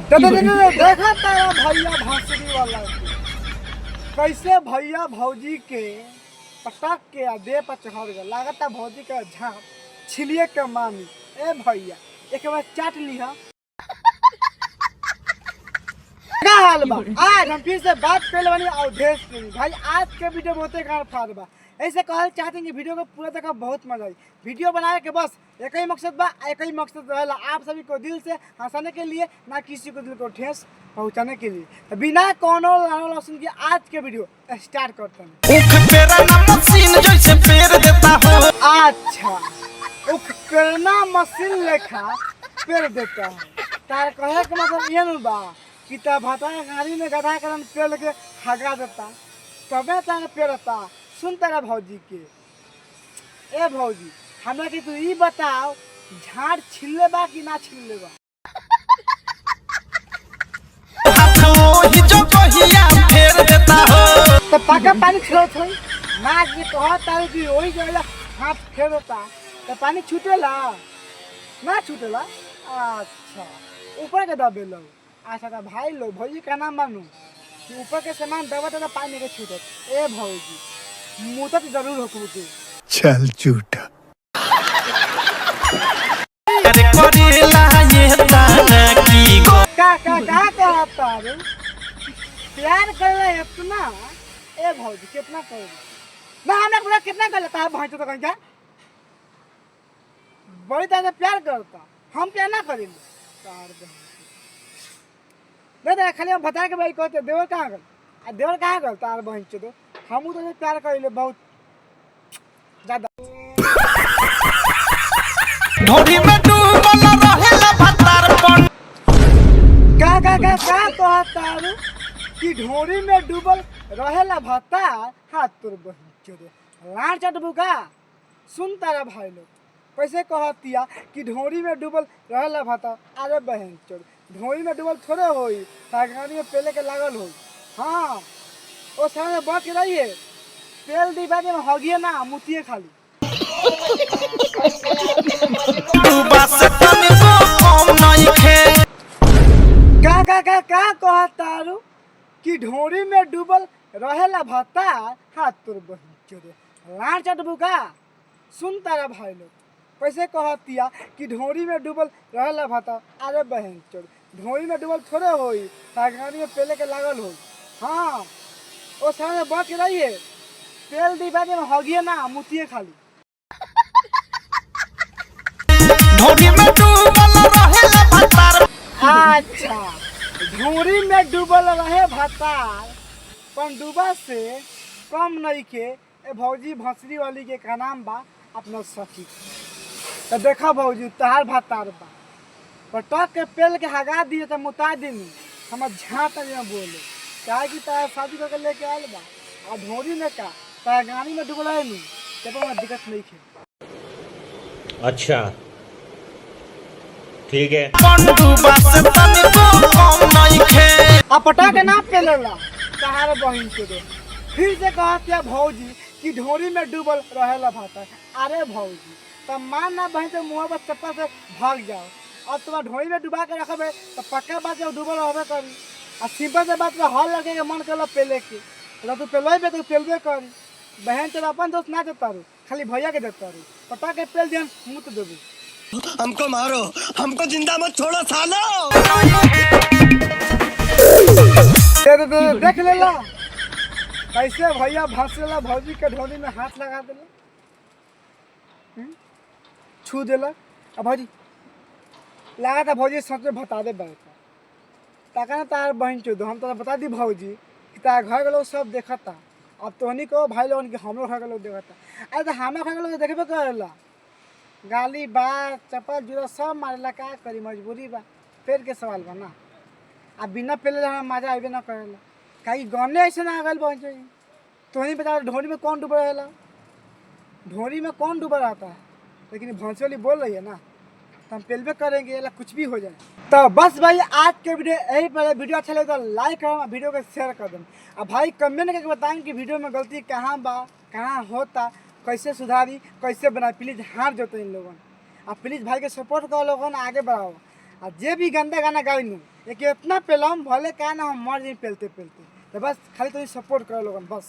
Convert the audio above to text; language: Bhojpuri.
देखा तारा भैया भंसरी वाला कैसे भैया भौजी के पटक के देह पर चढ़ गया। लागता भौजी का झाप छिलिए के मामी। ए भैया एक बार चाट लिहा। क्या हाल बा? आज हम फिर से बात कर बनी अवधेश के भाई। आज के वीडियो बहुते कार फाड़ बा। ऐसे कहल चाहते हैं कि वीडियो को पूरा देखा बहुत मजा आई। वीडियो बनाने के बस एक ही मकसद बा, एक ही मकसद रहेला आप सभी को दिल से हंसाने के लिए, ना किसी को दिल को ठेस पहुंचाने के लिए। तो बिना कोनो लहसुन की आज के वीडियो स्टार्ट करते हैं। उख पेरा ना मशीन जैसे पेर देता हो। अच्छा उख पेरना मशीन लेखा पेर देता है। तार कहे के मतलब ये न बा कि ता भाता गाड़ी में गधा करन पेड़ के हगा देता तबे तार पेरता। सुन तारा भौजी के। ए भौजी हमरा के तू ई बताओ झाड़ छिलले बा कि ना छिलले बा? ही जो कहिया फेर देता हो। तो पाका पानी छिलत होई ना जी कहत तारू कि ओई जला हाथ फेरता तो पानी छूटेला ना छूटेला। अच्छा ऊपर के दबे लो। अच्छा तो भाई लो भौजी का नाम मानू कि ऊपर के सामान दबा तो पानी के छूटत। ए भौजी मुँह जरूर हो तू। चल झूठा। अरे करेला ये ताना की गो। का कहता रे प्यार कर रहे इतना? ए भौजी कितना कर ना हमरा पूरा कितना कर लेता है भाई तो कहीं क्या बड़ी तरह से प्यार करता हम प्यार ना करेंगे तार बहन दे खाली हम बता के भाई कहते देवर कहाँ गल आ देवर कहाँ गल तार बहन तो हम तो प्यार करेले बहुत ज्यादा। ढोरी में डूबल रहेला भतार पन। का कहता रू कि ढोरी में डूबल रहेला भत्ता हाथ तोर बहन चोदे लाड़ चटबू का? सुन तारा भाई लोग कैसे कहतिया कि ढोरी में डूबल रहेला भत्ता। अरे बहन चोद ढोरी में डूबल थोड़े होई तागानी में पेले के लागल होई। हाँ ओ सामने बच रहिए तेल दीबा में हगिए ना मुतिए खाली। तू बस तनी को कम नहीं खे। का कहता रू कि ढोरी में डूबल रहेला भत्ता हाथ तोर बहन चोदे लाड़ चटबू का? सुन तारा भाई लोग कैसे कहतिया कि ढोरी में डूबल रहेला भत्ता। अरे बहन चोद ढोरी में डूबल थोड़े होई तागानी में पेले के लागल होई। हाँ ओ सामने बच रहिए तेल दीबा में हगिए ना मुतिए खाली। ढोरी में डूबल रहेला भतार। अच्छा ढोरी में डूबल रहे भतार पण डूबा से कम नहीं के। ए भौजी भंसरी वाली के का नाम बा अपना सखी। तो देखा भौजी तहार भतार बा पटक के पेल के हगा दिए तो मुता देनी हम झाँट में बोले क्या कि तार शादी करके लेके आयल बा आ ढोरी में का तार गाड़ी में डूबल है नी तब दिक्कत नहीं खे। अच्छा ठीक है। पंडू बस तनी को कम नहीं खे। आ पटा के ना पेलेला तहार बहिन के दे। फिर से कहतिया भौजी कि ढोरी में डूबल रहेला भाता। अरे भौजी तब मान ना बहन से मुँह पर चप्पल से भाग जाओ और तुम्हारा ढोरी में डुबा के रखबे तो पक्का बात जब डूबल रहबे करी। आ सिंपल से बात हल लगे के मन कर पेले के तू पेलबे तो पेलबे करी। बहन तो अपन दोस्त ना देता रू खाली भैया के देता रू पटा के पेल दियन मुँह तो देबू। हमको मारो, हमको जिंदा मत छोड़ो सालो। देख लेला कैसे भैया भंसलेला भौजी के ढोली में हाथ लगा देला छू देला। अब भौजी लगा था भौजी सच में बता दे बैठा ताका ना तार बहन चो हम तो बता दी भौजी कि तार घर के लोग सब देखता। अब तोहनी को भाई लोगन के हमरो घर के लोग देखता। अरे तो हमारे घर के लोग देखबे करेला गाली बात चप्पल जूरा सब मारेला का करी मजबूरी बा पेड़ के सवाल बा ना। अब बिना पेले हमें मजा आबे ना करेला कहीं गने ऐसे ना गल पहुँच तोहनी बता ढोरी में कौन डूबा रहेला ढोरी में कौन डूबा रहता है। लेकिन भैंस वाली बोल रही है ना तो हम पेलबे करेंगे या कुछ भी हो जाए। तो बस भाई आज के वीडियो यही पर। वीडियो अच्छा लगे तो लाइक करो वीडियो को शेयर कर दें। अब भाई कमेंट करके बताएं कि वीडियो में गलती कहाँ बा कहाँ होता कैसे सुधारी कैसे बनाए। प्लीज़ हार जोते इन लोगों। अब प्लीज़ भाई के सपोर्ट करो लोगों आगे बढ़ाओ। आ जे भी गंदा गाना गाइनू एक इतना पेलम भले का ना हम मर जाई पेलते पेलते तो बस खाली तो सपोर्ट करो लोगन बस।